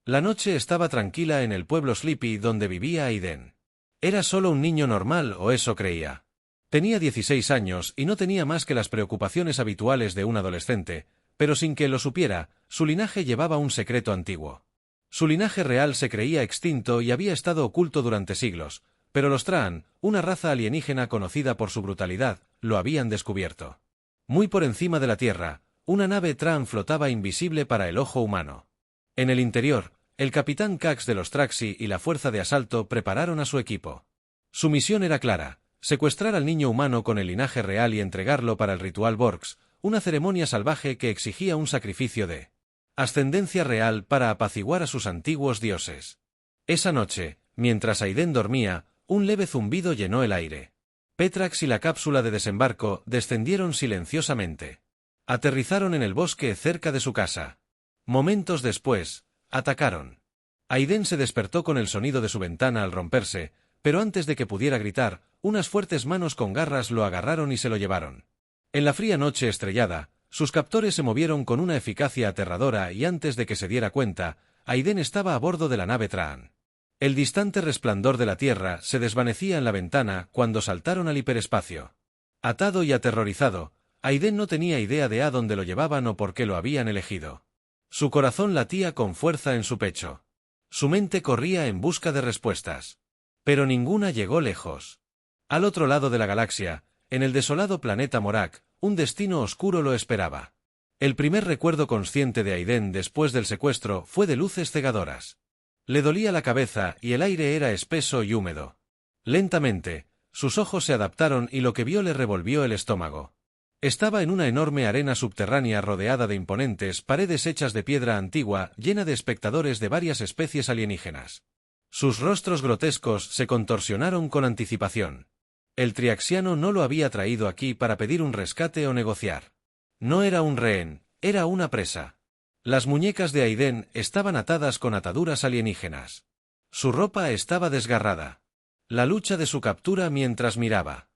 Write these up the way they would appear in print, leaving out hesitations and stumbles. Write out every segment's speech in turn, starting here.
La noche estaba tranquila en el pueblo Sleepy donde vivía Aiden. Era solo un niño normal, o eso creía. Tenía 16 años y no tenía más que las preocupaciones habituales de un adolescente, pero sin que lo supiera, su linaje llevaba un secreto antiguo. Su linaje real se creía extinto y había estado oculto durante siglos, pero los Traan, una raza alienígena conocida por su brutalidad, lo habían descubierto. Muy por encima de la Tierra, una nave Traan flotaba invisible para el ojo humano. En el interior, el capitán Cax de los Traxi y la fuerza de asalto prepararon a su equipo. Su misión era clara: secuestrar al niño humano con el linaje real y entregarlo para el ritual Borgs, una ceremonia salvaje que exigía un sacrificio de ascendencia real para apaciguar a sus antiguos dioses. Esa noche, mientras Aiden dormía, un leve zumbido llenó el aire. Petrax y la cápsula de desembarco descendieron silenciosamente. Aterrizaron en el bosque cerca de su casa. Momentos después, atacaron. Aiden se despertó con el sonido de su ventana al romperse, pero antes de que pudiera gritar, unas fuertes manos con garras lo agarraron y se lo llevaron. En la fría noche estrellada, sus captores se movieron con una eficacia aterradora y antes de que se diera cuenta, Aiden estaba a bordo de la nave Traan. El distante resplandor de la Tierra se desvanecía en la ventana cuando saltaron al hiperespacio. Atado y aterrorizado, Aiden no tenía idea de a dónde lo llevaban o por qué lo habían elegido. Su corazón latía con fuerza en su pecho. Su mente corría en busca de respuestas. Pero ninguna llegó lejos. Al otro lado de la galaxia, en el desolado planeta Morak, un destino oscuro lo esperaba. El primer recuerdo consciente de Aiden después del secuestro fue de luces cegadoras. Le dolía la cabeza y el aire era espeso y húmedo. Lentamente, sus ojos se adaptaron y lo que vio le revolvió el estómago. Estaba en una enorme arena subterránea rodeada de imponentes paredes hechas de piedra antigua, llena de espectadores de varias especies alienígenas. Sus rostros grotescos se contorsionaron con anticipación. El triaxiano no lo había traído aquí para pedir un rescate o negociar. No era un rehén, era una presa. Las muñecas de Aiden estaban atadas con ataduras alienígenas. Su ropa estaba desgarrada. La lucha de su captura mientras miraba.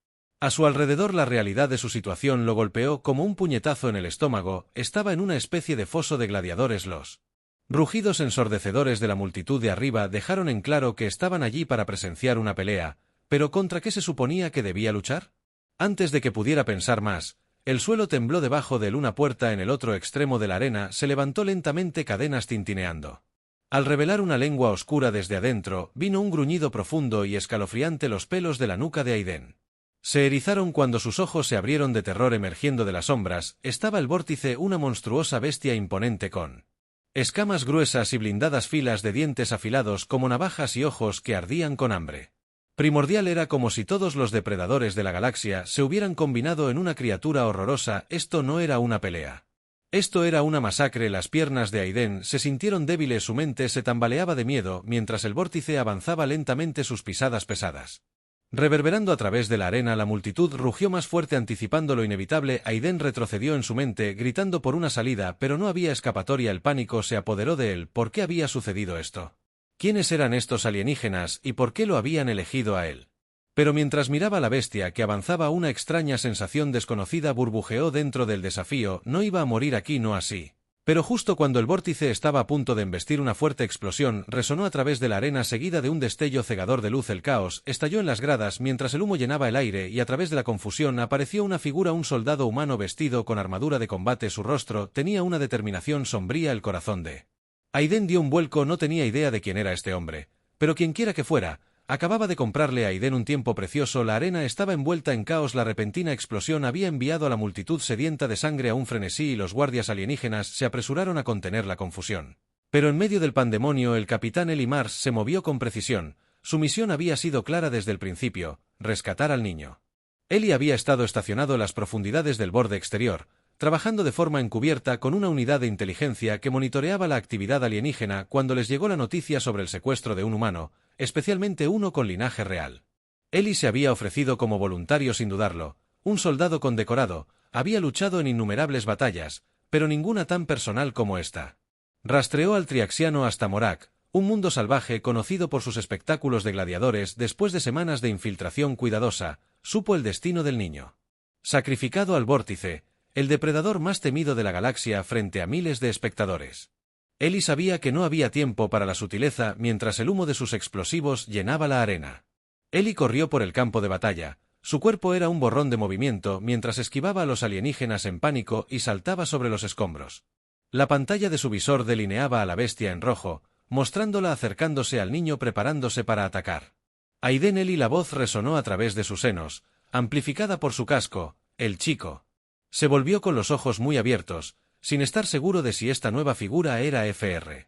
A su alrededor la realidad de su situación lo golpeó como un puñetazo en el estómago. Estaba en una especie de foso de gladiadores. Los rugidos ensordecedores de la multitud de arriba dejaron en claro que estaban allí para presenciar una pelea. ¿Pero contra qué se suponía que debía luchar? Antes de que pudiera pensar más, el suelo tembló debajo de él. Una puerta en el otro extremo de la arena se levantó lentamente, cadenas tintineando. Al revelar una lengua oscura desde adentro, vino un gruñido profundo y escalofriante. Los pelos de la nuca de Aiden se erizaron cuando sus ojos se abrieron de terror. Emergiendo de las sombras, estaba el vórtice, una monstruosa bestia imponente con escamas gruesas y blindadas filas de dientes afilados como navajas y ojos que ardían con hambre. Primordial. Era como si todos los depredadores de la galaxia se hubieran combinado en una criatura horrorosa. Esto no era una pelea. Esto era una masacre. Las piernas de Aiden se sintieron débiles, su mente se tambaleaba de miedo mientras el vórtice avanzaba lentamente, sus pisadas pesadas reverberando a través de la arena. La multitud rugió más fuerte anticipando lo inevitable. Aiden retrocedió en su mente, gritando por una salida, pero no había escapatoria. El pánico se apoderó de él. ¿Por qué había sucedido esto? ¿Quiénes eran estos alienígenas y por qué lo habían elegido a él? Pero mientras miraba la bestia que avanzaba, una extraña sensación desconocida burbujeó dentro del desafío. No iba a morir aquí, no así. Pero justo cuando el vórtice estaba a punto de embestir, una fuerte explosión resonó a través de la arena, seguida de un destello cegador de luz. El caos estalló en las gradas mientras el humo llenaba el aire y a través de la confusión apareció una figura, un soldado humano vestido con armadura de combate. Su rostro tenía una determinación sombría. El corazón de Aiden dio un vuelco. No tenía idea de quién era este hombre, pero quienquiera que fuera, acababa de comprarle a Aiden un tiempo precioso. La arena estaba envuelta en caos. La repentina explosión había enviado a la multitud sedienta de sangre a un frenesí y los guardias alienígenas se apresuraron a contener la confusión. Pero en medio del pandemonio, el capitán Eli Mars se movió con precisión. Su misión había sido clara desde el principio: rescatar al niño. Eli había estado estacionado en las profundidades del borde exterior, trabajando de forma encubierta con una unidad de inteligencia que monitoreaba la actividad alienígena cuando les llegó la noticia sobre el secuestro de un humano, especialmente uno con linaje real. Eli se había ofrecido como voluntario sin dudarlo, un soldado condecorado, había luchado en innumerables batallas, pero ninguna tan personal como esta. Rastreó al triaxiano hasta Morak, un mundo salvaje conocido por sus espectáculos de gladiadores. Después de semanas de infiltración cuidadosa, supo el destino del niño. Sacrificado al vórtice, el depredador más temido de la galaxia frente a miles de espectadores. Ellie sabía que no había tiempo para la sutileza mientras el humo de sus explosivos llenaba la arena. Ellie corrió por el campo de batalla. Su cuerpo era un borrón de movimiento mientras esquivaba a los alienígenas en pánico y saltaba sobre los escombros. La pantalla de su visor delineaba a la bestia en rojo, mostrándola acercándose al niño preparándose para atacar. Aiden Ellie, la voz resonó a través de sus senos, amplificada por su casco. El chico se volvió con los ojos muy abiertos, sin estar seguro de si esta nueva figura era Fr.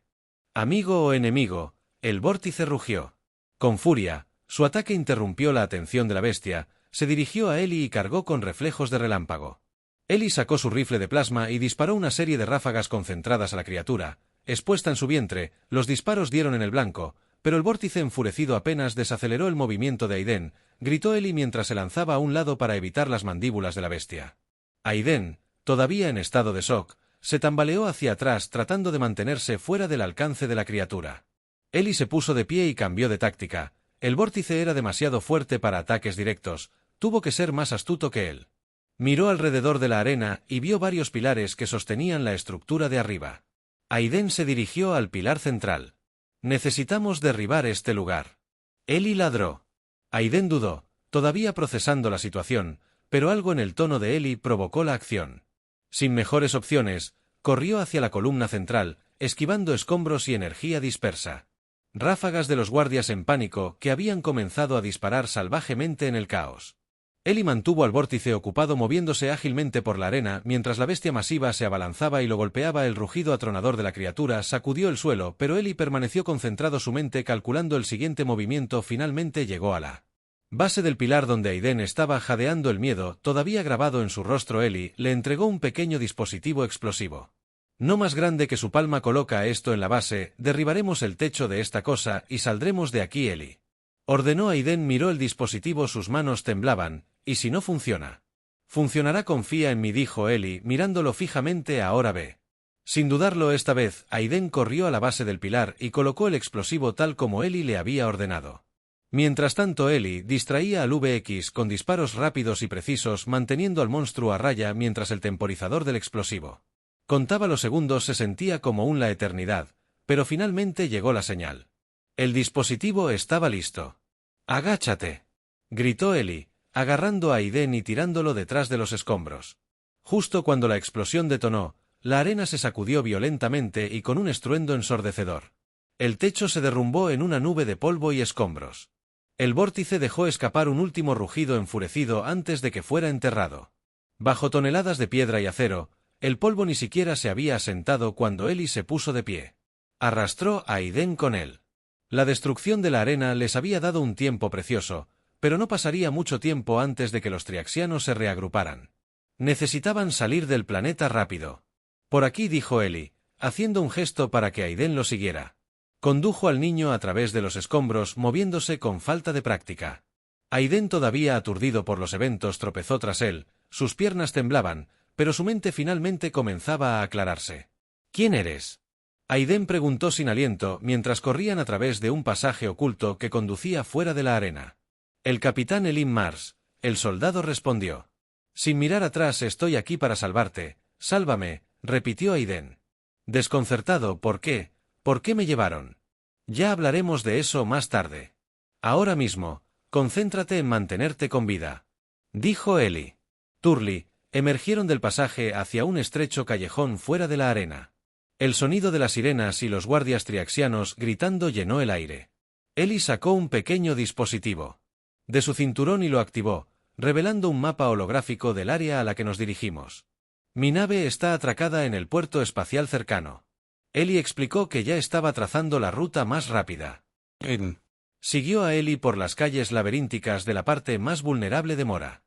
Amigo o enemigo. El vórtice rugió. Con furia, su ataque interrumpió la atención de la bestia, se dirigió a Ellie y cargó con reflejos de relámpago. Ellie sacó su rifle de plasma y disparó una serie de ráfagas concentradas a la criatura. Expuesta en su vientre, los disparos dieron en el blanco, pero el vórtice enfurecido apenas desaceleró el movimiento de Aiden, gritó Ellie mientras se lanzaba a un lado para evitar las mandíbulas de la bestia. Aiden, todavía en estado de shock, se tambaleó hacia atrás tratando de mantenerse fuera del alcance de la criatura. Ellie se puso de pie y cambió de táctica. El vórtice era demasiado fuerte para ataques directos, tuvo que ser más astuto que él. Miró alrededor de la arena y vio varios pilares que sostenían la estructura de arriba. Aiden se dirigió al pilar central. Necesitamos derribar este lugar. Ellie ladró. Aiden dudó, todavía procesando la situación, pero algo en el tono de Ellie provocó la acción. Sin mejores opciones, corrió hacia la columna central, esquivando escombros y energía dispersa. Ráfagas de los guardias en pánico que habían comenzado a disparar salvajemente en el caos. Ellie mantuvo al vórtice ocupado moviéndose ágilmente por la arena mientras la bestia masiva se abalanzaba y lo golpeaba. El rugido atronador de la criatura sacudió el suelo, pero Ellie permaneció concentrado, su mente calculando el siguiente movimiento. Finalmente llegó a la base del pilar donde Aiden estaba jadeando, el miedo todavía grabado en su rostro. Ellie le entregó un pequeño dispositivo explosivo. No más grande que su palma. Coloca esto en la base, derribaremos el techo de esta cosa y saldremos de aquí. Ellie ordenó. Aiden miró el dispositivo, sus manos temblaban. ¿Y si no funciona? Funcionará, confía en mí, dijo Ellie, mirándolo fijamente. Ahora ve. Sin dudarlo esta vez, Aiden corrió a la base del pilar y colocó el explosivo tal como Ellie le había ordenado. Mientras tanto, Ellie distraía al VX con disparos rápidos y precisos, manteniendo al monstruo a raya mientras el temporizador del explosivo contaba los segundos. Se sentía como la eternidad, pero finalmente llegó la señal. El dispositivo estaba listo. «Agáchate», gritó Ellie, agarrando a Aiden y tirándolo detrás de los escombros. Justo cuando la explosión detonó, la arena se sacudió violentamente y con un estruendo ensordecedor. El techo se derrumbó en una nube de polvo y escombros. El vórtice dejó escapar un último rugido enfurecido antes de que fuera enterrado. Bajo toneladas de piedra y acero, el polvo ni siquiera se había asentado cuando Ellie se puso de pie. Arrastró a Aiden con él. La destrucción de la arena les había dado un tiempo precioso, pero no pasaría mucho tiempo antes de que los triaxianos se reagruparan. Necesitaban salir del planeta rápido. Por aquí, dijo Ellie, haciendo un gesto para que Aiden lo siguiera. Condujo al niño a través de los escombros, moviéndose con falta de práctica. Aiden, todavía aturdido por los eventos, tropezó tras él, sus piernas temblaban, pero su mente finalmente comenzaba a aclararse. ¿Quién eres?, Aiden preguntó sin aliento mientras corrían a través de un pasaje oculto que conducía fuera de la arena. El capitán Elim Mars, el soldado respondió. Sin mirar atrás, estoy aquí para salvarte, sálvame, repitió Aiden. Desconcertado, ¿por qué? ¿Por qué me llevaron? Ya hablaremos de eso más tarde. Ahora mismo, concéntrate en mantenerte con vida, dijo Ellie. Turley emergieron del pasaje hacia un estrecho callejón fuera de la arena. El sonido de las sirenas y los guardias triaxianos gritando llenó el aire. Ellie sacó un pequeño dispositivo de su cinturón y lo activó, revelando un mapa holográfico del área a la que nos dirigimos. Mi nave está atracada en el puerto espacial cercano. Ellie explicó que ya estaba trazando la ruta más rápida. Siguió a Ellie por las calles laberínticas de la parte más vulnerable de Mora.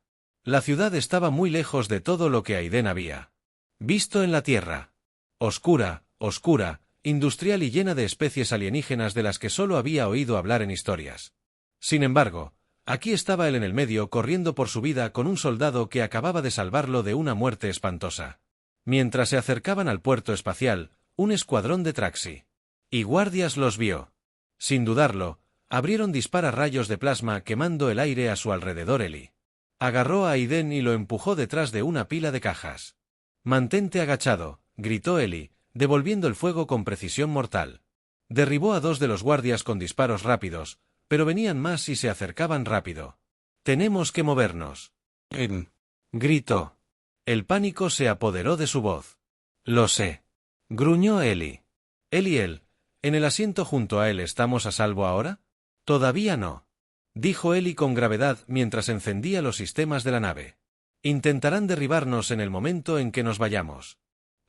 La ciudad estaba muy lejos de todo lo que Aiden había visto en la Tierra. Oscura, oscura, industrial y llena de especies alienígenas de las que solo había oído hablar en historias. Sin embargo, aquí estaba él en el medio, corriendo por su vida con un soldado que acababa de salvarlo de una muerte espantosa. Mientras se acercaban al puerto espacial, un escuadrón de Traxi y guardias los vio. Sin dudarlo, abrieron rayos de plasma quemando el aire a su alrededor. Ellie agarró a Aiden y lo empujó detrás de una pila de cajas. Mantente agachado, gritó Ellie, devolviendo el fuego con precisión mortal. Derribó a 2 de los guardias con disparos rápidos, pero venían más y se acercaban rápido. «Tenemos que movernos», Aiden. gritó. El pánico se apoderó de su voz. «Lo sé», gruñó Ellie. «Él, en el asiento junto a él, ¿estamos a salvo ahora?» «Todavía no», dijo Ellie con gravedad mientras encendía los sistemas de la nave. «Intentarán derribarnos en el momento en que nos vayamos».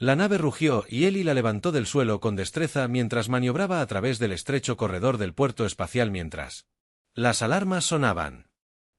La nave rugió y Ellie la levantó del suelo con destreza mientras maniobraba a través del estrecho corredor del puerto espacial mientras las alarmas sonaban.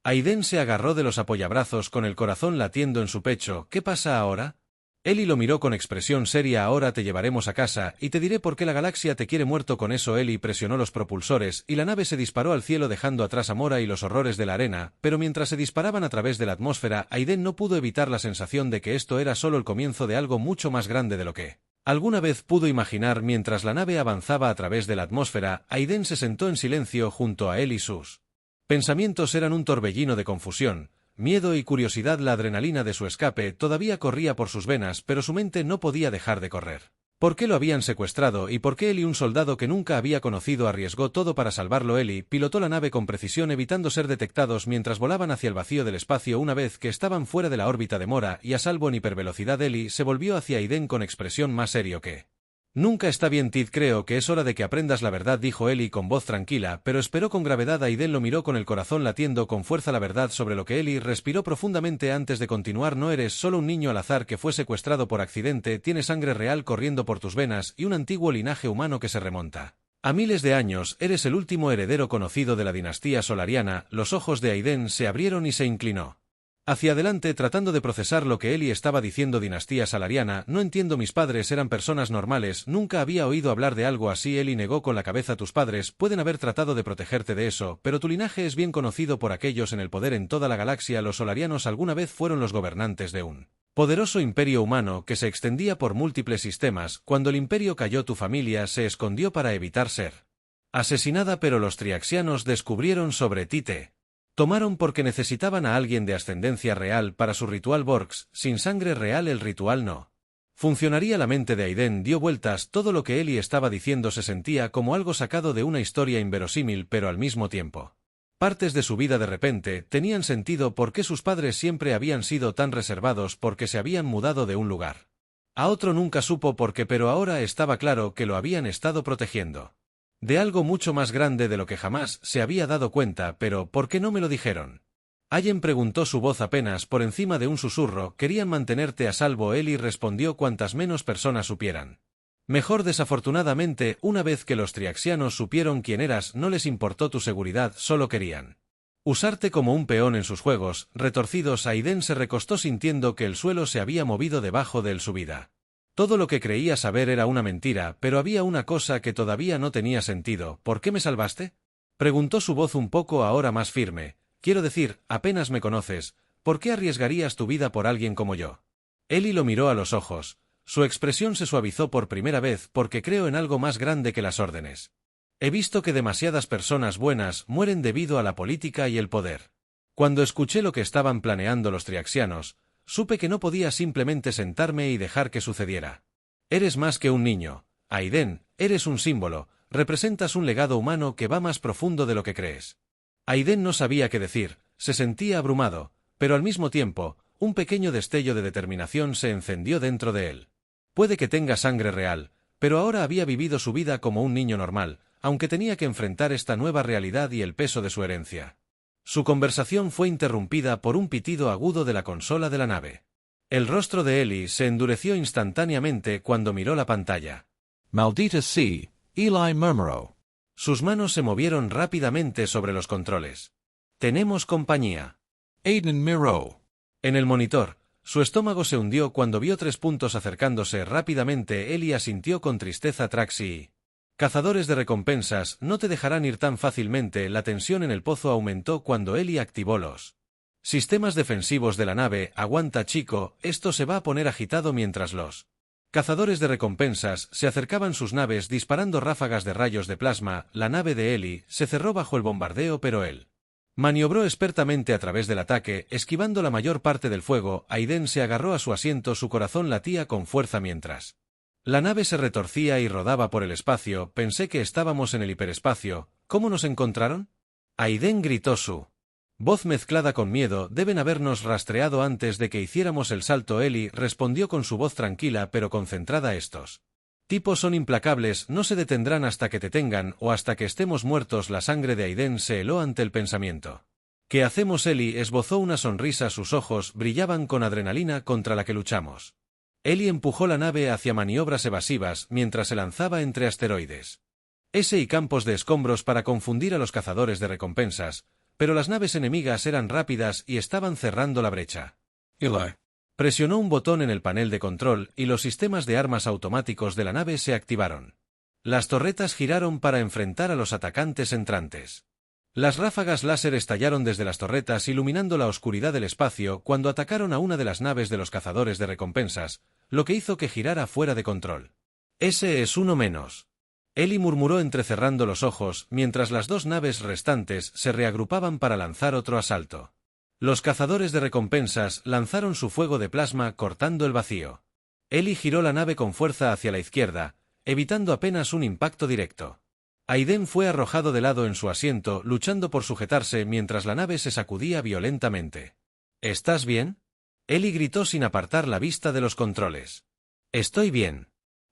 Aiden se agarró de los apoyabrazos con el corazón latiendo en su pecho. «¿Qué pasa ahora?» Ellie lo miró con expresión seria. «Ahora te llevaremos a casa y te diré por qué la galaxia te quiere muerto». Con eso Ellie presionó los propulsores y la nave se disparó al cielo dejando atrás a Mora y los horrores de la arena, pero mientras se disparaban a través de la atmósfera, Aiden no pudo evitar la sensación de que esto era solo el comienzo de algo mucho más grande de lo que alguna vez pudo imaginar. Mientras la nave avanzaba a través de la atmósfera, Aiden se sentó en silencio junto a él y sus pensamientos eran un torbellino de confusión, miedo y curiosidad. La adrenalina de su escape todavía corría por sus venas, pero su mente no podía dejar de correr. ¿Por qué lo habían secuestrado y por qué Ellie, un soldado que nunca había conocido, arriesgó todo para salvarlo? Ellie pilotó la nave con precisión evitando ser detectados mientras volaban hacia el vacío del espacio. Una vez que estaban fuera de la órbita de Mora y a salvo en hipervelocidad, Ellie se volvió hacia Aiden con expresión más serio que «Nunca está bien, Tid, creo que es hora de que aprendas la verdad», dijo Ellie con voz tranquila, pero esperó con gravedad. Aiden lo miró con el corazón latiendo con fuerza. La verdad sobre lo que Ellie respiró profundamente antes de continuar. «No eres solo un niño al azar que fue secuestrado por accidente, tienes sangre real corriendo por tus venas y un antiguo linaje humano que se remonta a miles de años. Eres el último heredero conocido de la dinastía solariana». Los ojos de Aiden se abrieron y se inclinó hacia adelante tratando de procesar lo que Ellie estaba diciendo. «Dinastía solariana, no entiendo. Mis padres eran personas normales, nunca había oído hablar de algo así». Ellie negó con la cabeza. «Tus padres pueden haber tratado de protegerte de eso, pero tu linaje es bien conocido por aquellos en el poder en toda la galaxia. Los solarianos alguna vez fueron los gobernantes de un poderoso imperio humano que se extendía por múltiples sistemas. Cuando el imperio cayó, tu familia se escondió para evitar ser asesinada, pero los triaxianos descubrieron sobre ti. Te tomaron porque necesitaban a alguien de ascendencia real para su ritual Borgs. Sin sangre real el ritual no funcionaría». La mente de Aiden dio vueltas. Todo lo que Ellie estaba diciendo se sentía como algo sacado de una historia inverosímil, pero al mismo tiempo partes de su vida de repente tenían sentido. ¿Por qué sus padres siempre habían sido tan reservados? ¿Por qué se habían mudado de un lugar a otro? Nunca supo por qué, pero ahora estaba claro que lo habían estado protegiendo de algo mucho más grande de lo que jamás se había dado cuenta. «¿Pero por qué no me lo dijeron?», Allen preguntó, su voz apenas por encima de un susurro. «Querían mantenerte a salvo», Ellie respondió. «Cuantas menos personas supieran mejor». Desafortunadamente, una vez que los triaxianos supieron quién eras, no les importó tu seguridad, solo querían usarte como un peón en sus juegos retorcidos». Aiden se recostó sintiendo que el suelo se había movido debajo de él. Su vida, todo lo que creía saber, era una mentira, pero había una cosa que todavía no tenía sentido. «¿Por qué me salvaste?», preguntó su voz un poco ahora más firme. «Quiero decir, apenas me conoces. ¿Por qué arriesgarías tu vida por alguien como yo?». Ellie lo miró a los ojos. Su expresión se suavizó por primera vez. «Porque creo en algo más grande que las órdenes. He visto que demasiadas personas buenas mueren debido a la política y el poder. Cuando escuché lo que estaban planeando los triaxianos, supe que no podía simplemente sentarme y dejar que sucediera. Eres más que un niño, Aiden, eres un símbolo, representas un legado humano que va más profundo de lo que crees». Aiden no sabía qué decir, se sentía abrumado, pero al mismo tiempo, un pequeño destello de determinación se encendió dentro de él. Puede que tenga sangre real, pero ahora había vivido su vida como un niño normal, aunque tenía que enfrentar esta nueva realidad y el peso de su herencia. Su conversación fue interrumpida por un pitido agudo de la consola de la nave. El rostro de Ellie se endureció instantáneamente cuando miró la pantalla. «Maldita sea», Eli murmuró. Sus manos se movieron rápidamente sobre los controles. «Tenemos compañía». Aiden miró. En el monitor, su estómago se hundió cuando vio 3 puntos acercándose rápidamente. Ellie asintió con tristeza. «Traxi. Cazadores de recompensas, no te dejarán ir tan fácilmente». La tensión en el pozo aumentó cuando Ellie activó los sistemas defensivos de la nave. «Aguanta, chico, esto se va a poner agitado». Mientras los cazadores de recompensas se acercaban sus naves disparando ráfagas de rayos de plasma, la nave de Ellie se cerró bajo el bombardeo, pero él maniobró expertamente a través del ataque, esquivando la mayor parte del fuego. Aiden se agarró a su asiento, su corazón latía con fuerza mientras La nave se retorcía y rodaba por el espacio. Pensé que estábamos en el hiperespacio. ¿Cómo nos encontraron? Aiden gritó su voz mezclada con miedo. Deben habernos rastreado antes de que hiciéramos el salto. Ellie respondió con su voz tranquila pero concentrada. Estos tipos son implacables, no se detendrán hasta que te tengan o hasta que estemos muertos. La sangre de Aiden se heló ante el pensamiento. ¿Qué hacemos? Ellie esbozó una sonrisa. Sus ojos brillaban con adrenalina. Contra la que luchamos. Ellie empujó la nave hacia maniobras evasivas mientras se lanzaba entre asteroides y campos de escombros para confundir a los cazadores de recompensas, pero las naves enemigas eran rápidas y estaban cerrando la brecha. Eli. Presionó un botón en el panel de control y los sistemas de armas automáticos de la nave se activaron. Las torretas giraron para enfrentar a los atacantes entrantes. Las ráfagas láser estallaron desde las torretas iluminando la oscuridad del espacio cuando atacaron a una de las naves de los cazadores de recompensas, lo que hizo que girara fuera de control. Ese es uno menos. Ellie murmuró entrecerrando los ojos mientras las dos naves restantes se reagrupaban para lanzar otro asalto. Los cazadores de recompensas lanzaron su fuego de plasma cortando el vacío. Ellie giró la nave con fuerza hacia la izquierda, evitando apenas un impacto directo. Aiden fue arrojado de lado en su asiento, luchando por sujetarse mientras la nave se sacudía violentamente. ¿Estás bien? Ellie gritó sin apartar la vista de los controles. Estoy bien.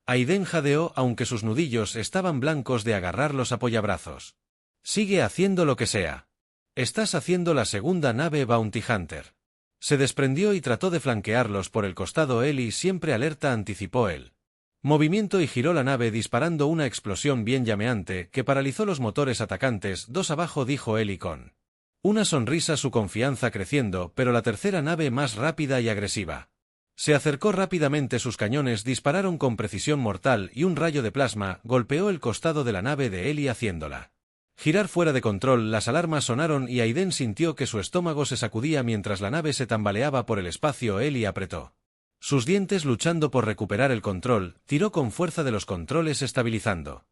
Aiden jadeó aunque sus nudillos estaban blancos de agarrar los apoyabrazos. Sigue haciendo lo que sea. Estás haciendo la segunda nave Bounty Hunter. Se desprendió y trató de flanquearlos por el costado. Ellie, siempre alerta, anticipó el movimiento y giró la nave disparando una explosión bien llameante que paralizó los motores atacantes. Dos abajo, dijo Ellie con una sonrisa, su confianza creciendo, pero la tercera nave más rápida y agresiva. Se acercó rápidamente, sus cañones dispararon con precisión mortal y un rayo de plasma golpeó el costado de la nave de Ellie haciéndola girar fuera de control. Las alarmas sonaron y Aiden sintió que su estómago se sacudía mientras la nave se tambaleaba por el espacio. Ellie apretó sus dientes luchando por recuperar el control, tiró con fuerza de los controles estabilizando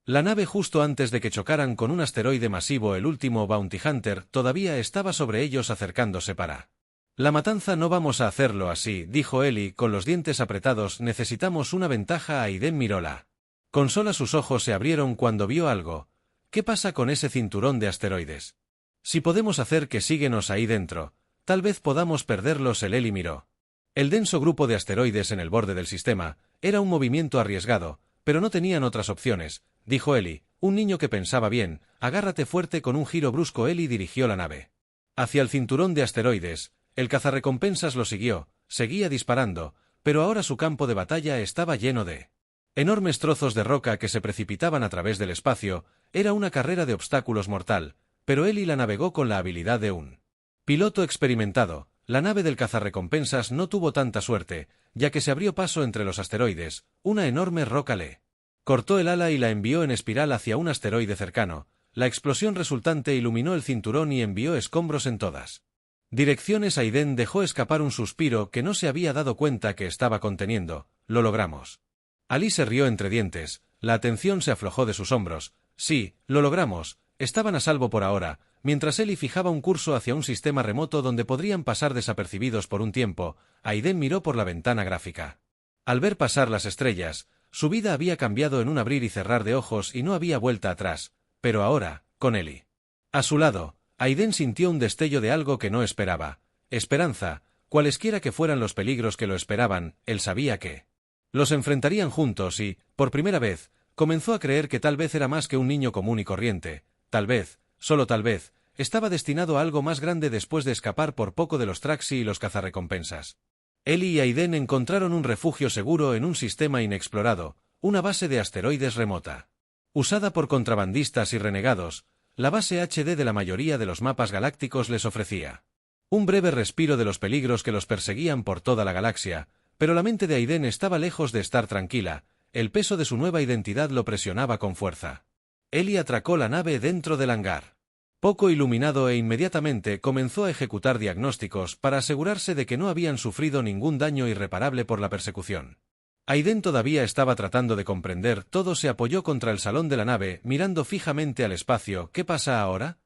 la nave justo antes de que chocaran con un asteroide masivo. El último Bounty Hunter todavía estaba sobre ellos acercándose para la matanza. No vamos a hacerlo así, dijo Ellie con los dientes apretados. Necesitamos una ventaja. Aiden miró la consola. Sus ojos se abrieron cuando vio algo. ¿Qué pasa con ese cinturón de asteroides? Si podemos hacer que síguenos ahí dentro, tal vez podamos perderlos. El Ellie miró el denso grupo de asteroides en el borde del sistema. Era un movimiento arriesgado, pero no tenían otras opciones, dijo Ellie, un niño que pensaba bien. Agárrate fuerte. Con un giro brusco Ellie dirigió la nave hacia el cinturón de asteroides. El cazarrecompensas lo siguió, seguía disparando, pero ahora su campo de batalla estaba lleno de enormes trozos de roca que se precipitaban a través del espacio. Era una carrera de obstáculos mortal, pero Ellie la navegó con la habilidad de un piloto experimentado. La nave del cazarrecompensas no tuvo tanta suerte, ya que se abrió paso entre los asteroides. Una enorme roca le cortó el ala y la envió en espiral hacia un asteroide cercano. La explosión resultante iluminó el cinturón y envió escombros en todas direcciones. Aiden dejó escapar un suspiro que no se había dado cuenta que estaba conteniendo. Lo logramos. Ali se rió entre dientes. La atención se aflojó de sus hombros. Sí, lo logramos. Estaban a salvo por ahora, mientras Ellie fijaba un curso hacia un sistema remoto donde podrían pasar desapercibidos por un tiempo. Aiden miró por la ventana gráfica. Al ver pasar las estrellas, su vida había cambiado en un abrir y cerrar de ojos y no había vuelta atrás. Pero ahora, con Ellie a su lado, Aiden sintió un destello de algo que no esperaba. Esperanza. Cualesquiera que fueran los peligros que lo esperaban, él sabía que los enfrentarían juntos y, por primera vez, comenzó a creer que tal vez era más que un niño común y corriente. Tal vez, solo tal vez, estaba destinado a algo más grande después de escapar por poco de los Traxi y los cazarrecompensas. Ellie y Aiden encontraron un refugio seguro en un sistema inexplorado, una base de asteroides remota. Usada por contrabandistas y renegados, la base HD de la mayoría de los mapas galácticos les ofrecía un breve respiro de los peligros que los perseguían por toda la galaxia, pero la mente de Aiden estaba lejos de estar tranquila. El peso de su nueva identidad lo presionaba con fuerza. Ellie atracó la nave dentro del hangar poco iluminado e inmediatamente comenzó a ejecutar diagnósticos para asegurarse de que no habían sufrido ningún daño irreparable por la persecución. Aiden todavía estaba tratando de comprender todo. Se apoyó contra el salón de la nave, mirando fijamente al espacio. ¿Qué pasa ahora?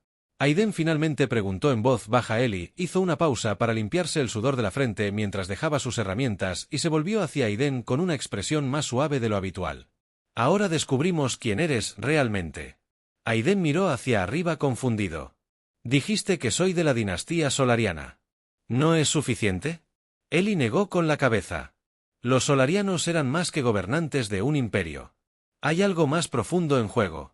Aiden finalmente preguntó en voz baja. Ellie hizo una pausa para limpiarse el sudor de la frente mientras dejaba sus herramientas y se volvió hacia Aiden con una expresión más suave de lo habitual. Ahora descubrimos quién eres realmente. Aiden miró hacia arriba confundido. Dijiste que soy de la dinastía solariana. ¿No es suficiente? Ellie negó con la cabeza. Los solarianos eran más que gobernantes de un imperio. Hay algo más profundo en juego.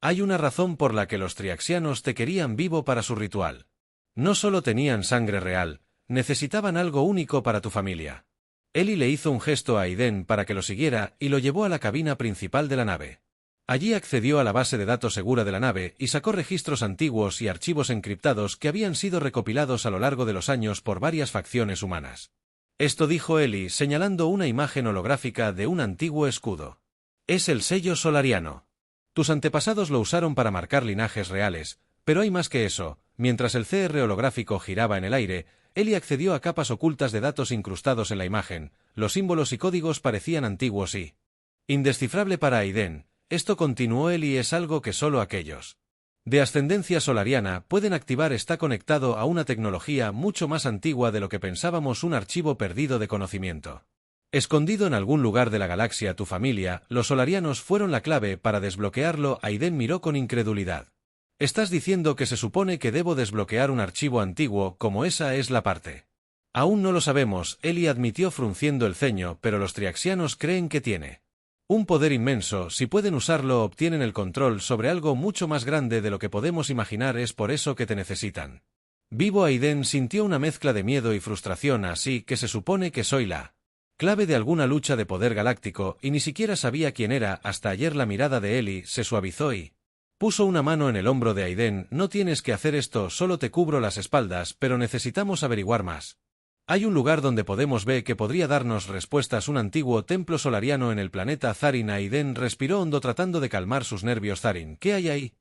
Hay una razón por la que los triaxianos te querían vivo para su ritual. No solo tenían sangre real, necesitaban algo único para tu familia. Ellie le hizo un gesto a Aiden para que lo siguiera y lo llevó a la cabina principal de la nave. Allí accedió a la base de datos segura de la nave y sacó registros antiguos y archivos encriptados que habían sido recopilados a lo largo de los años por varias facciones humanas. Esto dijo Ellie señalando una imagen holográfica de un antiguo escudo. Es el sello solariano. Tus antepasados lo usaron para marcar linajes reales, pero hay más que eso. Mientras el CR holográfico giraba en el aire, Ellie accedió a capas ocultas de datos incrustados en la imagen. Los símbolos y códigos parecían antiguos y indescifrable para Aiden. Esto, continuó Ellie, es algo que solo aquellos de ascendencia solariana pueden activar. Está conectado a una tecnología mucho más antigua de lo que pensábamos, un archivo perdido de conocimiento. Escondido en algún lugar de la galaxia. Tu familia, los solarianos, fueron la clave para desbloquearlo. Aiden miró con incredulidad. ¿Estás diciendo que se supone que debo desbloquear un archivo antiguo como esa es la parte? Aún no lo sabemos, Ellie admitió frunciendo el ceño, pero los triaxianos creen que tiene un poder inmenso. Si pueden usarlo, obtienen el control sobre algo mucho más grande de lo que podemos imaginar. Es por eso que te necesitan. Vivo. Aiden sintió una mezcla de miedo y frustración. Así que se supone que soy la clave de alguna lucha de poder galáctico, y ni siquiera sabía quién era hasta ayer. La mirada de Ellie se suavizó y puso una mano en el hombro de Aiden. No tienes que hacer esto, solo te cubro las espaldas, pero necesitamos averiguar más. Hay un lugar donde podemos ver que podría darnos respuestas, un antiguo templo solariano en el planeta Zarin. Aiden respiró hondo tratando de calmar sus nervios. Zarin, ¿qué hay ahí?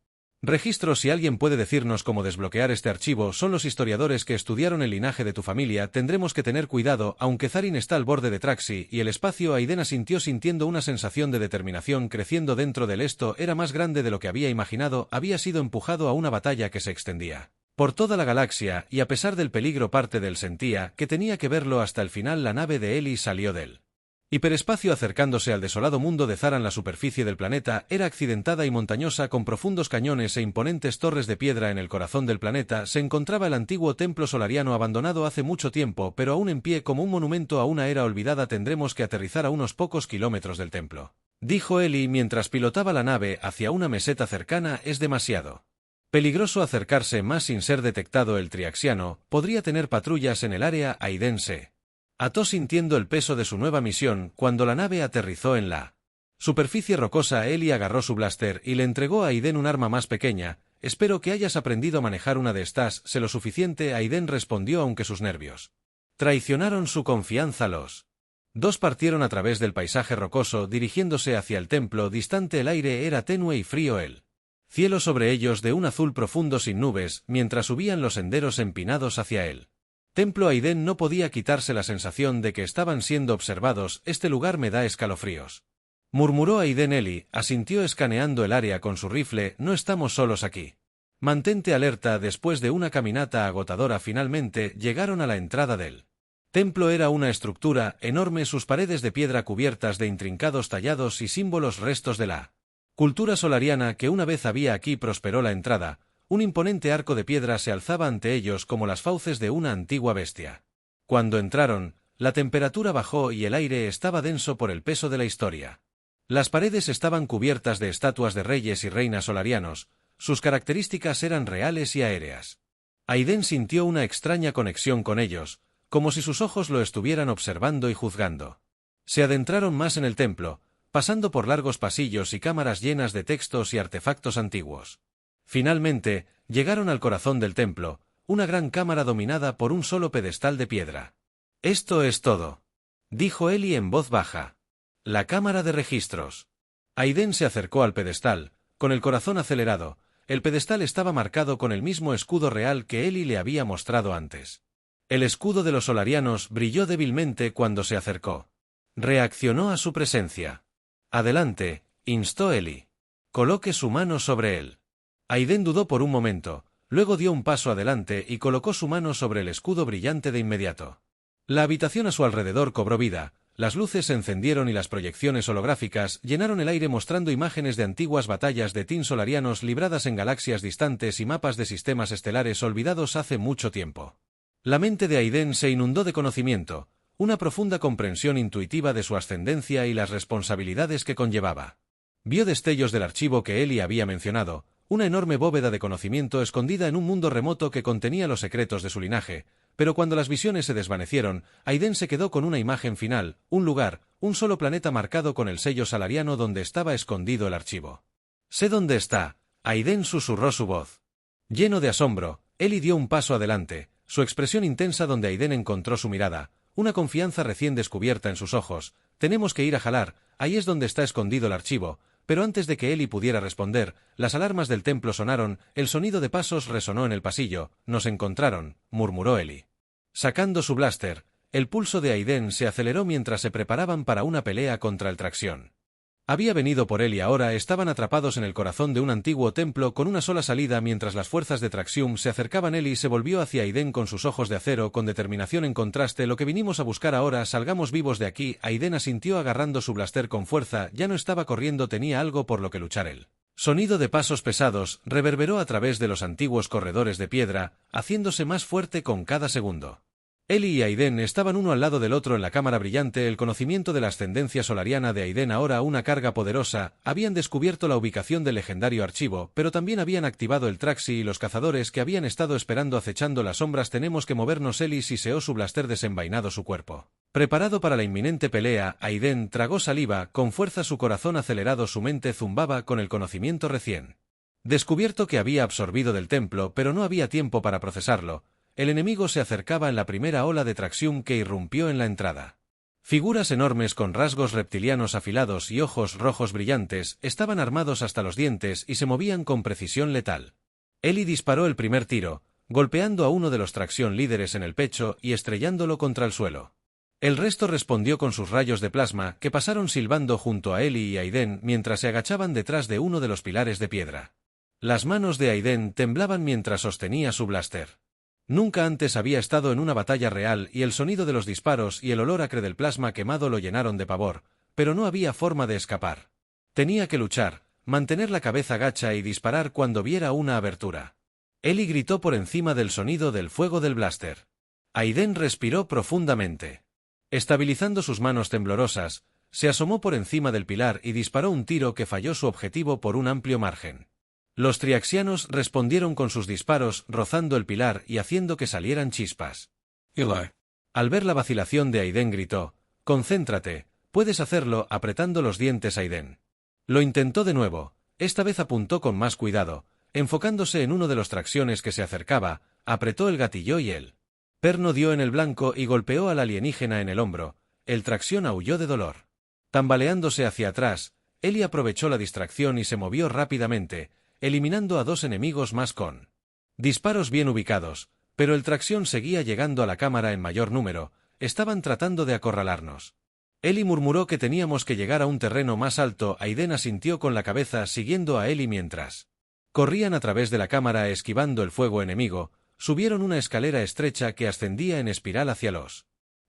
Registros. Si alguien puede decirnos cómo desbloquear este archivo, son los historiadores que estudiaron el linaje de tu familia. Tendremos que tener cuidado, aunque Zarin está al borde de Traxi y el espacio. Aiden asintió sintiendo una sensación de determinación creciendo dentro de él. Esto era más grande de lo que había imaginado. Había sido empujado a una batalla que se extendía por toda la galaxia, y a pesar del peligro parte de él sentía que tenía que verlo hasta el final. La nave de Ellie salió del hiperespacio acercándose al desolado mundo de Zaran. La superficie del planeta era accidentada y montañosa, con profundos cañones e imponentes torres de piedra. En el corazón del planeta se encontraba el antiguo templo solariano, abandonado hace mucho tiempo, pero aún en pie como un monumento a una era olvidada. Tendremos que aterrizar a unos pocos kilómetros del templo, dijo Ellie mientras pilotaba la nave hacia una meseta cercana. Es demasiado peligroso acercarse más sin ser detectado. El triaxiano podría tener patrullas en el área. Aiden se ató sintiendo el peso de su nueva misión. Cuando la nave aterrizó en la superficie rocosa, Ellie agarró su blaster y le entregó a Aiden un arma más pequeña. Espero que hayas aprendido a manejar una de estas. Sé lo suficiente. Aiden respondió, aunque sus nervios traicionaron su confianza. Los dos partieron a través del paisaje rocoso dirigiéndose hacia el templo distante. El aire era tenue y frío, el cielo sobre ellos de un azul profundo sin nubes, mientras subían los senderos empinados hacia él. Templo. Aiden no podía quitarse la sensación de que estaban siendo observados. Este lugar me da escalofríos, murmuró Aiden. Ellie asintió escaneando el área con su rifle. No estamos solos aquí. Mantente alerta. Después de una caminata agotadora, finalmente llegaron a la entrada del templo. Era una estructura enorme, sus paredes de piedra cubiertas de intrincados tallados y símbolos, restos de la cultura solariana que una vez había aquí. Prosperó la entrada. Un imponente arco de piedra se alzaba ante ellos como las fauces de una antigua bestia. Cuando entraron, la temperatura bajó y el aire estaba denso por el peso de la historia. Las paredes estaban cubiertas de estatuas de reyes y reinas solarianos. Sus características eran reales y aéreas. Aiden sintió una extraña conexión con ellos, como si sus ojos lo estuvieran observando y juzgando. Se adentraron más en el templo, pasando por largos pasillos y cámaras llenas de textos y artefactos antiguos. Finalmente, llegaron al corazón del templo, una gran cámara dominada por un solo pedestal de piedra. Esto es todo, dijo Ellie en voz baja. La cámara de registros. Aiden se acercó al pedestal, con el corazón acelerado. El pedestal estaba marcado con el mismo escudo real que Ellie le había mostrado antes. El escudo de los solarianos brilló débilmente cuando se acercó. Reaccionó a su presencia. Adelante, instó Ellie. Coloque su mano sobre él. Aiden dudó por un momento, luego dio un paso adelante y colocó su mano sobre el escudo brillante de inmediato. La habitación a su alrededor cobró vida, las luces se encendieron y las proyecciones holográficas llenaron el aire mostrando imágenes de antiguas batallas de Teen solarianos libradas en galaxias distantes y mapas de sistemas estelares olvidados hace mucho tiempo. La mente de Aiden se inundó de conocimiento, una profunda comprensión intuitiva de su ascendencia y las responsabilidades que conllevaba. Vio destellos del archivo que Eli había mencionado, una enorme bóveda de conocimiento escondida en un mundo remoto que contenía los secretos de su linaje, pero cuando las visiones se desvanecieron, Aiden se quedó con una imagen final, un lugar, un solo planeta marcado con el sello salariano donde estaba escondido el archivo. «Sé dónde está», Aiden susurró su voz. Lleno de asombro, Eli dio un paso adelante, su expresión intensa donde Aiden encontró su mirada, una confianza recién descubierta en sus ojos. «Tenemos que ir a Halar, ahí es donde está escondido el archivo». Pero antes de que Eli pudiera responder, las alarmas del templo sonaron, el sonido de pasos resonó en el pasillo. «Nos encontraron», murmuró Eli. Sacando su blaster, el pulso de Aiden se aceleró mientras se preparaban para una pelea contra el Traxión. Había venido por él y ahora estaban atrapados en el corazón de un antiguo templo con una sola salida mientras las fuerzas de Traxium se acercaban. Eli se volvió hacia Aiden con sus ojos de acero con determinación. «En contraste, lo que vinimos a buscar ahora, salgamos vivos de aquí». Aiden asintió agarrando su blaster con fuerza, ya no estaba corriendo, tenía algo por lo que luchar. El sonido de pasos pesados reverberó a través de los antiguos corredores de piedra, haciéndose más fuerte con cada segundo. Eli y Aiden estaban uno al lado del otro en la cámara brillante. El conocimiento de la ascendencia solariana de Aiden, ahora una carga poderosa, habían descubierto la ubicación del legendario archivo, pero también habían activado el Traxi y los cazadores que habían estado esperando acechando las sombras. «Tenemos que movernos». Eli siseó su blaster desenvainado su cuerpo. Preparado para la inminente pelea, Aiden tragó saliva, con fuerza su corazón acelerado, su mente zumbaba con el conocimiento recién descubierto que había absorbido del templo, pero no había tiempo para procesarlo. El enemigo se acercaba en la primera ola de Traxium que irrumpió en la entrada. Figuras enormes con rasgos reptilianos afilados y ojos rojos brillantes estaban armados hasta los dientes y se movían con precisión letal. Eli disparó el primer tiro, golpeando a uno de los Traxión líderes en el pecho y estrellándolo contra el suelo. El resto respondió con sus rayos de plasma, que pasaron silbando junto a Eli y Aiden mientras se agachaban detrás de uno de los pilares de piedra. Las manos de Aiden temblaban mientras sostenía su blaster. Nunca antes había estado en una batalla real y el sonido de los disparos y el olor acre del plasma quemado lo llenaron de pavor, pero no había forma de escapar. Tenía que luchar, mantener la cabeza gacha y disparar cuando viera una abertura. Eli gritó por encima del sonido del fuego del blaster. Aiden respiró profundamente. Estabilizando sus manos temblorosas, se asomó por encima del pilar y disparó un tiro que falló su objetivo por un amplio margen. Los triaxianos respondieron con sus disparos, rozando el pilar y haciendo que salieran chispas. Eli. Al ver la vacilación de Aiden gritó: «Concéntrate, puedes hacerlo», apretando los dientes Aiden. Lo intentó de nuevo, esta vez apuntó con más cuidado, enfocándose en uno de los Traxiones que se acercaba, apretó el gatillo y el perno dio en el blanco y golpeó al alienígena en el hombro. El Traxión aulló de dolor. Tambaleándose hacia atrás, Eli aprovechó la distracción y se movió rápidamente, eliminando a dos enemigos más con disparos bien ubicados, pero el Traxión seguía llegando a la cámara en mayor número. Estaban tratando de acorralarnos. Eli murmuró que teníamos que llegar a un terreno más alto. Aiden asintió con la cabeza siguiendo a Eli mientras corrían a través de la cámara esquivando el fuego enemigo. Subieron una escalera estrecha que ascendía en espiral hacia los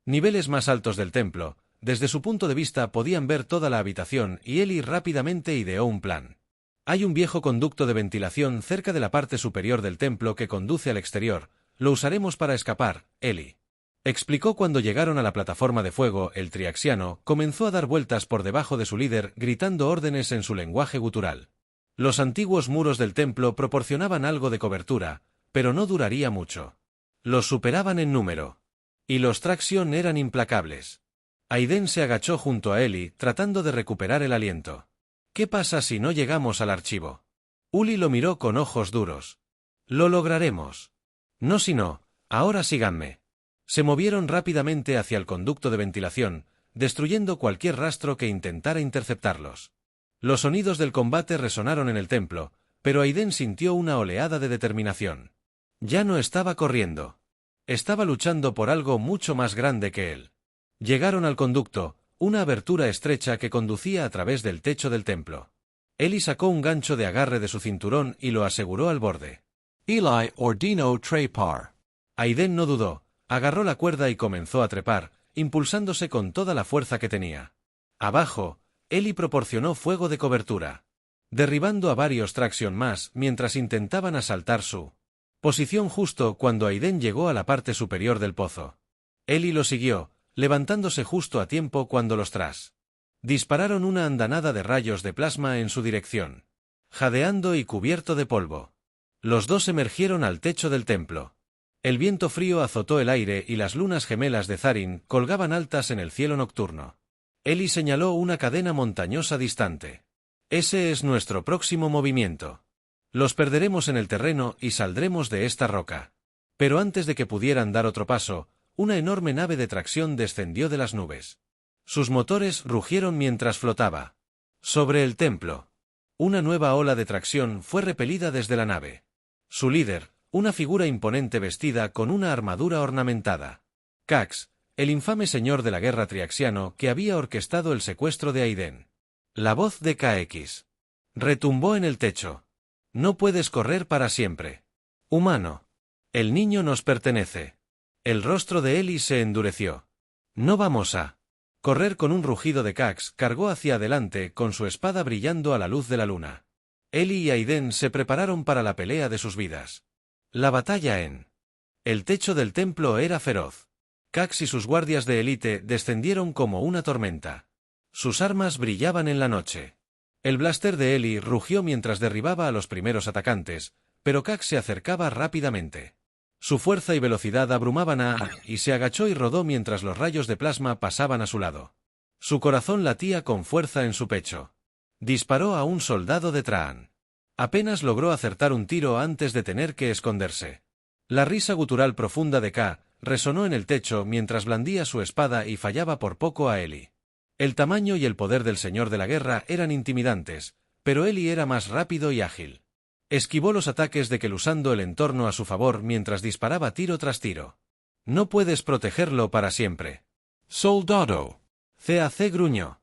niveles más altos del templo. Desde su punto de vista podían ver toda la habitación y Eli rápidamente ideó un plan. «Hay un viejo conducto de ventilación cerca de la parte superior del templo que conduce al exterior. Lo usaremos para escapar», Eli explicó cuando llegaron a la plataforma de fuego. El triaxiano comenzó a dar vueltas por debajo de su líder, gritando órdenes en su lenguaje gutural. Los antiguos muros del templo proporcionaban algo de cobertura, pero no duraría mucho. Los superaban en número. Y los Traxión eran implacables. Aiden se agachó junto a Eli, tratando de recuperar el aliento. «¿Qué pasa si no llegamos al archivo?» Uli lo miró con ojos duros. «Lo lograremos». «No, si no, ahora síganme». Se movieron rápidamente hacia el conducto de ventilación, destruyendo cualquier rastro que intentara interceptarlos. Los sonidos del combate resonaron en el templo, pero Aiden sintió una oleada de determinación. Ya no estaba corriendo. Estaba luchando por algo mucho más grande que él. Llegaron al conducto, una abertura estrecha que conducía a través del techo del templo. Eli sacó un gancho de agarre de su cinturón y lo aseguró al borde. Eli ordino trepar. Aiden no dudó, agarró la cuerda y comenzó a trepar, impulsándose con toda la fuerza que tenía. Abajo, Eli proporcionó fuego de cobertura, derribando a varios Traxion más mientras intentaban asaltar su posición justo cuando Aiden llegó a la parte superior del pozo. Eli lo siguió, levantándose justo a tiempo cuando los Tras dispararon una andanada de rayos de plasma en su dirección, jadeando y cubierto de polvo. Los dos emergieron al techo del templo. El viento frío azotó el aire y las lunas gemelas de Tharin colgaban altas en el cielo nocturno. Eli señaló una cadena montañosa distante. Ese es nuestro próximo movimiento. Los perderemos en el terreno y saldremos de esta roca. Pero antes de que pudieran dar otro paso, una enorme nave de tracción descendió de las nubes. Sus motores rugieron mientras flotaba sobre el templo. Una nueva ola de tracción fue repelida desde la nave. Su líder, una figura imponente vestida con una armadura ornamentada. Cax, el infame señor de la guerra triaxiano que había orquestado el secuestro de Aiden. La voz de KX retumbó en el techo. No puedes correr para siempre. Humano. El niño nos pertenece. El rostro de Eli se endureció. No vamos a correr. Con un rugido de Cax cargó hacia adelante con su espada brillando a la luz de la luna. Eli y Aiden se prepararon para la pelea de sus vidas. La batalla en el techo del templo era feroz. Cax y sus guardias de élite descendieron como una tormenta. Sus armas brillaban en la noche. El blaster de Eli rugió mientras derribaba a los primeros atacantes, pero Cax se acercaba rápidamente. Su fuerza y velocidad abrumaban a y se agachó y rodó mientras los rayos de plasma pasaban a su lado. Su corazón latía con fuerza en su pecho. Disparó a un soldado de Traan. Apenas logró acertar un tiro antes de tener que esconderse. La risa gutural profunda de K resonó en el techo mientras blandía su espada y fallaba por poco a Eli. El tamaño y el poder del señor de la guerra eran intimidantes, pero Eli era más rápido y ágil. Esquivó los ataques de Kel usando el entorno a su favor mientras disparaba tiro tras tiro. No puedes protegerlo para siempre. Soldado. CAC gruñó.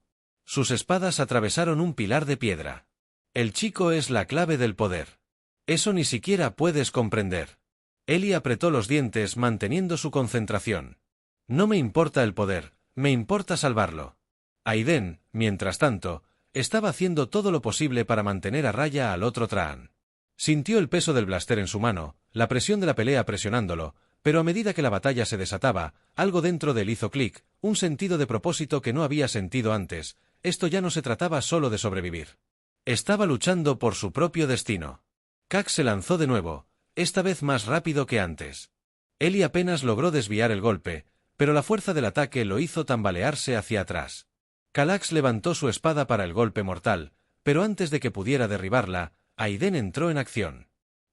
Sus espadas atravesaron un pilar de piedra. El chico es la clave del poder. Eso ni siquiera puedes comprender. Eli apretó los dientes manteniendo su concentración. No me importa el poder, me importa salvarlo. Aiden, mientras tanto, estaba haciendo todo lo posible para mantener a raya al otro Traan. Sintió el peso del blaster en su mano, la presión de la pelea presionándolo, pero a medida que la batalla se desataba, algo dentro de él hizo clic, un sentido de propósito que no había sentido antes. Esto ya no se trataba solo de sobrevivir. Estaba luchando por su propio destino. Cax se lanzó de nuevo, esta vez más rápido que antes. Eli apenas logró desviar el golpe, pero la fuerza del ataque lo hizo tambalearse hacia atrás. Calax levantó su espada para el golpe mortal, pero antes de que pudiera derribarla, Aiden entró en acción.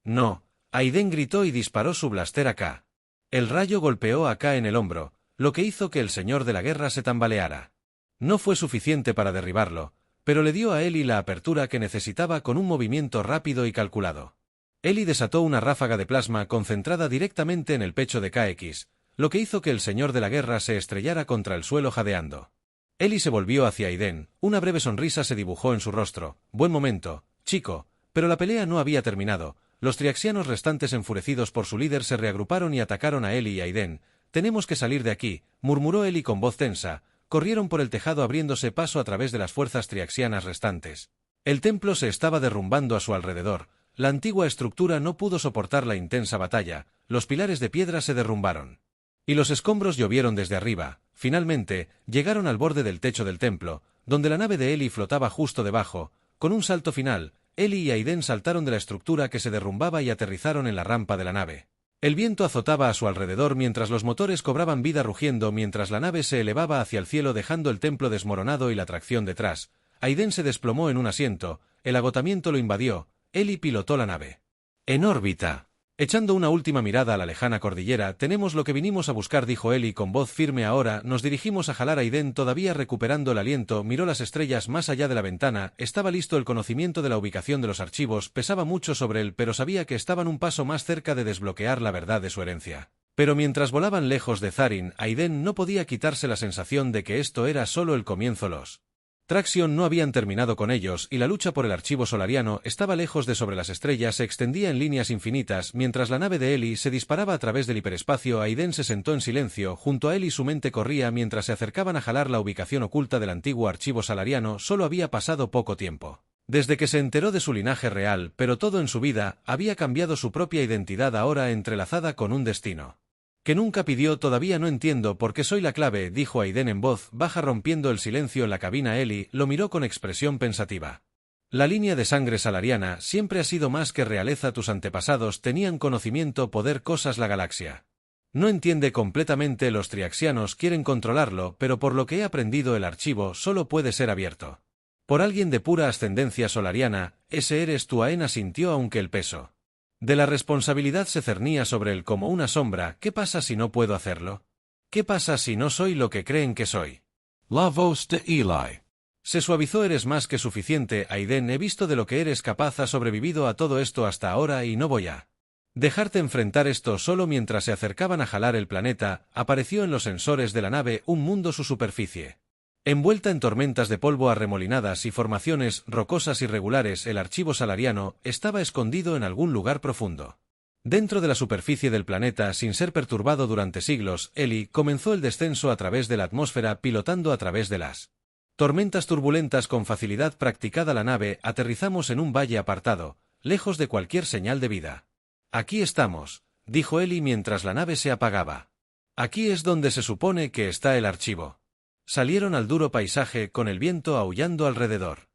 No, Aiden gritó y disparó su blaster a K. El rayo golpeó a K en el hombro, lo que hizo que el señor de la guerra se tambaleara. No fue suficiente para derribarlo, pero le dio a Eli la apertura que necesitaba con un movimiento rápido y calculado. Eli desató una ráfaga de plasma concentrada directamente en el pecho de KX, lo que hizo que el señor de la guerra se estrellara contra el suelo jadeando. Eli se volvió hacia Aiden, una breve sonrisa se dibujó en su rostro. Buen momento, chico, pero la pelea no había terminado. Los triaxianos restantes enfurecidos por su líder se reagruparon y atacaron a Eli y Aiden. Tenemos que salir de aquí, murmuró Eli con voz tensa. Corrieron por el tejado abriéndose paso a través de las fuerzas triaxianas restantes. El templo se estaba derrumbando a su alrededor. La antigua estructura no pudo soportar la intensa batalla, los pilares de piedra se derrumbaron. Y los escombros llovieron desde arriba. Finalmente, llegaron al borde del techo del templo, donde la nave de Eli flotaba justo debajo. Con un salto final, Eli y Aiden saltaron de la estructura que se derrumbaba y aterrizaron en la rampa de la nave. El viento azotaba a su alrededor mientras los motores cobraban vida rugiendo mientras la nave se elevaba hacia el cielo dejando el templo desmoronado y la tracción detrás. Aiden se desplomó en un asiento, el agotamiento lo invadió. Eli pilotó la nave en órbita. Echando una última mirada a la lejana cordillera, tenemos lo que vinimos a buscar, dijo Eli con voz firme. Ahora nos dirigimos a jalar. Aiden, todavía recuperando el aliento, miró las estrellas más allá de la ventana. Estaba listo, el conocimiento de la ubicación de los archivos pesaba mucho sobre él, pero sabía que estaban un paso más cerca de desbloquear la verdad de su herencia. Pero mientras volaban lejos de Tharin, Aiden no podía quitarse la sensación de que esto era solo el comienzo. Los Traxion no habían terminado con ellos y la lucha por el archivo solariano estaba lejos de sobre las estrellas, se extendía en líneas infinitas, mientras la nave de Eli se disparaba a través del hiperespacio. Aiden se sentó en silencio, junto a él y su mente corría mientras se acercaban a jalar la ubicación oculta del antiguo archivo solariano. Solo había pasado poco tiempo desde que se enteró de su linaje real, pero todo en su vida había cambiado. Su propia identidad ahora entrelazada con un destino que nunca pidió. Todavía no entiendo por qué soy la clave, dijo Aiden en voz baja rompiendo el silencio en la cabina. Eli lo miró con expresión pensativa. La línea de sangre salariana siempre ha sido más que realeza. Tus antepasados tenían conocimiento, poder, cosas. La galaxia no entiende completamente. Los triaxianos quieren controlarlo, pero por lo que he aprendido, el archivo solo puede ser abierto por alguien de pura ascendencia solariana. Ese eres tú. Aen asintió, aunque el peso de la responsabilidad se cernía sobre él como una sombra. ¿Qué pasa si no puedo hacerlo? ¿Qué pasa si no soy lo que creen que soy? La voz de Eli. Se suavizó. Eres más que suficiente, Aiden. He visto de lo que eres capaz. Has sobrevivido a todo esto hasta ahora y no voy a dejarte enfrentar esto solo. Mientras se acercaban a jalar el planeta, apareció en los sensores de la nave un mundo. Su superficie envuelta en tormentas de polvo arremolinadas y formaciones rocosas irregulares. El archivo salariano estaba escondido en algún lugar profundo dentro de la superficie del planeta, sin ser perturbado durante siglos. Eli comenzó el descenso a través de la atmósfera, pilotando a través de las tormentas turbulentas con facilidad practicada. La nave aterrizamos en un valle apartado, lejos de cualquier señal de vida. Aquí estamos, dijo Eli mientras la nave se apagaba. Aquí es donde se supone que está el archivo. Salieron al duro paisaje, con el viento aullando alrededor.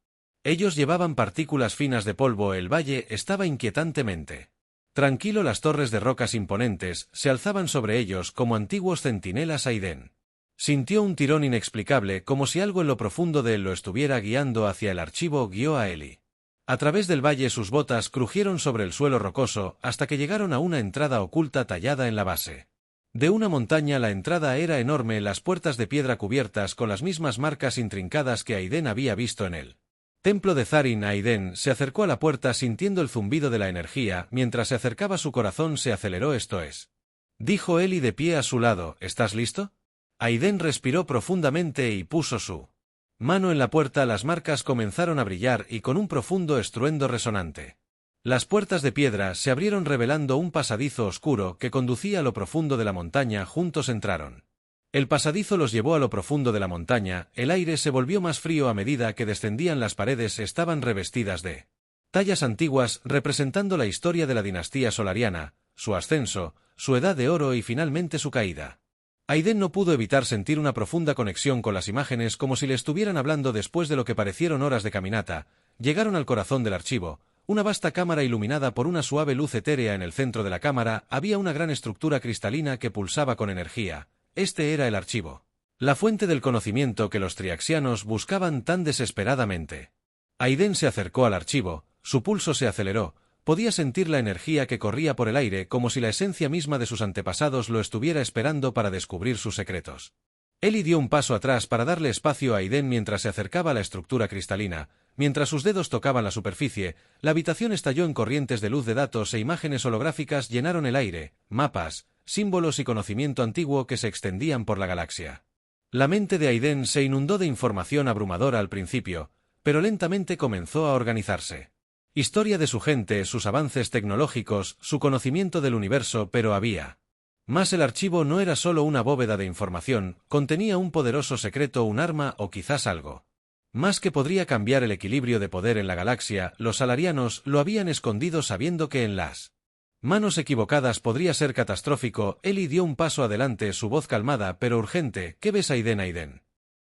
Ellos llevaban partículas finas de polvo. El valle estaba inquietantemente tranquilo. Las torres de rocas imponentes se alzaban sobre ellos como antiguos centinelas. Aiden sintió un tirón inexplicable, como si algo en lo profundo de él lo estuviera guiando hacia el archivo. Guió a Eli a través del valle. Sus botas crujieron sobre el suelo rocoso hasta que llegaron a una entrada oculta tallada en la base de una montaña. La entrada era enorme, las puertas de piedra cubiertas con las mismas marcas intrincadas que Aiden había visto en el templo de Zarin. Aiden se acercó a la puerta sintiendo el zumbido de la energía. Mientras se acercaba, su corazón se aceleró. Esto es, dijo Eli de pie a su lado. ¿Estás listo? Aiden respiró profundamente y puso su mano en la puerta. Las marcas comenzaron a brillar y con un profundo estruendo resonante las puertas de piedra se abrieron, revelando un pasadizo oscuro que conducía a lo profundo de la montaña. Juntos entraron. El pasadizo los llevó a lo profundo de la montaña. El aire se volvió más frío a medida que descendían. Las paredes estaban revestidas de tallas antiguas, representando la historia de la dinastía solariana, su ascenso, su edad de oro y finalmente su caída. Aiden no pudo evitar sentir una profunda conexión con las imágenes, como si le estuvieran hablando. Después de lo que parecieron horas de caminata, llegaron al corazón del archivo. Una vasta cámara iluminada por una suave luz etérea. En el centro de la cámara había una gran estructura cristalina que pulsaba con energía. Este era el archivo, la fuente del conocimiento que los triaxianos buscaban tan desesperadamente. Aiden se acercó al archivo, su pulso se aceleró, podía sentir la energía que corría por el aire, como si la esencia misma de sus antepasados lo estuviera esperando para descubrir sus secretos. Eli dio un paso atrás para darle espacio a Aiden mientras se acercaba a la estructura cristalina. Mientras sus dedos tocaban la superficie, la habitación estalló en corrientes de luz. De datos e imágenes holográficas llenaron el aire, mapas, símbolos y conocimiento antiguo que se extendían por la galaxia. La mente de Aiden se inundó de información abrumadora al principio, pero lentamente comenzó a organizarse. Historia de su gente, sus avances tecnológicos, su conocimiento del universo, pero había más. El archivo no era solo una bóveda de información, contenía un poderoso secreto, un arma o quizás algo más que podría cambiar el equilibrio de poder en la galaxia. Los salarianos lo habían escondido sabiendo que en las manos equivocadas podría ser catastrófico. Eli dio un paso adelante, su voz calmada pero urgente. ¿Qué ves, Aiden? Aiden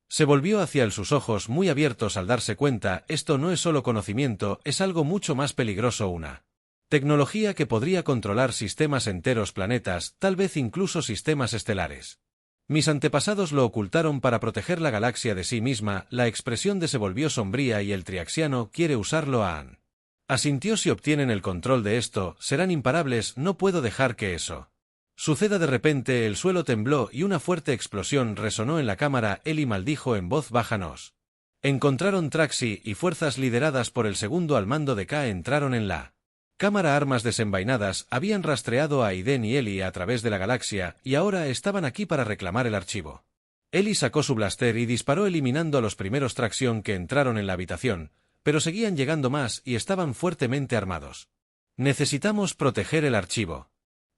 se volvió hacia él, sus ojos muy abiertos al darse cuenta. Esto no es solo conocimiento, es algo mucho más peligroso, una tecnología que podría controlar sistemas enteros, planetas, tal vez incluso sistemas estelares. Mis antepasados lo ocultaron para proteger la galaxia de sí misma. La expresión se volvió sombría. Y el triaxiano quiere usarlo. Aan asintió. Si obtienen el control de esto, serán imparables. No puedo dejar que eso suceda. De repente el suelo tembló y una fuerte explosión resonó en la cámara. Eli maldijo en voz baja. Nos encontraron. Traxi y fuerzas lideradas por el segundo al mando de K entraron en la cámara. Armas desenvainadas habían rastreado a Aiden y Eli a través de la galaxia y ahora estaban aquí para reclamar el archivo. Ellie sacó su blaster y disparó eliminando a los primeros Traxión que entraron en la habitación, pero seguían llegando más y estaban fuertemente armados. «Necesitamos proteger el archivo».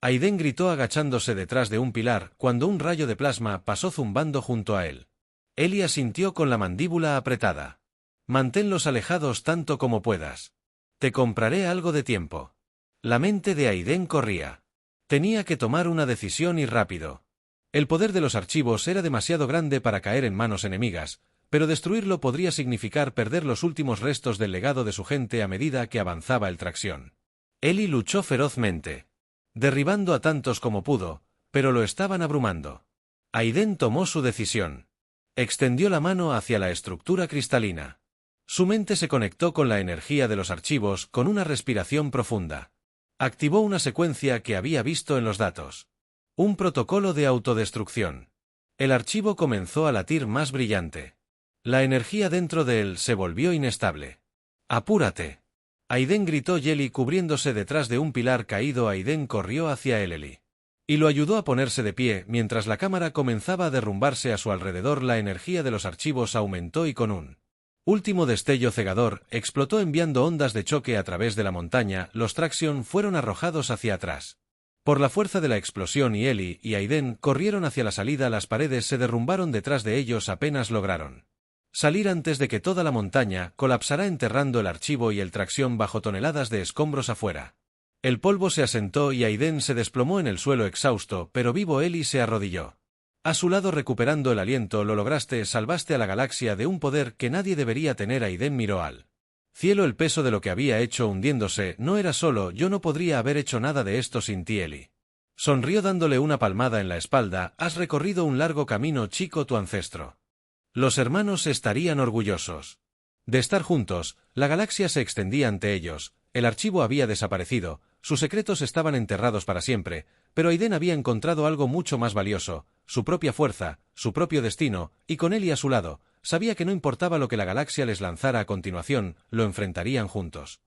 Aiden gritó agachándose detrás de un pilar cuando un rayo de plasma pasó zumbando junto a él. Ellie asintió con la mandíbula apretada. «Manténlos alejados tanto como puedas. Te compraré algo de tiempo». La mente de Aiden corría. Tenía que tomar una decisión y rápido. El poder de los archivos era demasiado grande para caer en manos enemigas, pero destruirlo podría significar perder los últimos restos del legado de su gente a medida que avanzaba el Traxión. Ellie luchó ferozmente, derribando a tantos como pudo, pero lo estaban abrumando. Aiden tomó su decisión. Extendió la mano hacia la estructura cristalina. Su mente se conectó con la energía de los archivos con una respiración profunda. Activó una secuencia que había visto en los datos. Un protocolo de autodestrucción. El archivo comenzó a latir más brillante. La energía dentro de él se volvió inestable. «¡Apúrate!». Aiden gritó y Ellie cubriéndose detrás de un pilar caído. Aiden corrió hacia Ellie y lo ayudó a ponerse de pie mientras la cámara comenzaba a derrumbarse a su alrededor. La energía de los archivos aumentó y con un último destello cegador explotó enviando ondas de choque a través de la montaña. Los Traxión fueron arrojados hacia atrás. Por la fuerza de la explosión y Ellie y Aiden corrieron hacia la salida. Las paredes se derrumbaron detrás de ellos apenas lograron salir antes de que toda la montaña colapsara enterrando el archivo y el Traxión bajo toneladas de escombros afuera. El polvo se asentó y Aiden se desplomó en el suelo exhausto, pero vivo. Ellie se arrodilló a su lado recuperando el aliento. «Lo lograste, salvaste a la galaxia de un poder que nadie debería tener». Aiden miró al cielo. El peso de lo que había hecho hundiéndose no era solo «yo no podría haber hecho nada de esto sin ti». Ellie sonrió dándole una palmada en la espalda. «Has recorrido un largo camino, chico. Tu ancestro. Los hermanos estarían orgullosos de estar juntos». La galaxia se extendía ante ellos, el archivo había desaparecido, sus secretos estaban enterrados para siempre, pero Aiden había encontrado algo mucho más valioso, su propia fuerza, su propio destino, y con Ellie a su lado, sabía que no importaba lo que la galaxia les lanzara a continuación, lo enfrentarían juntos.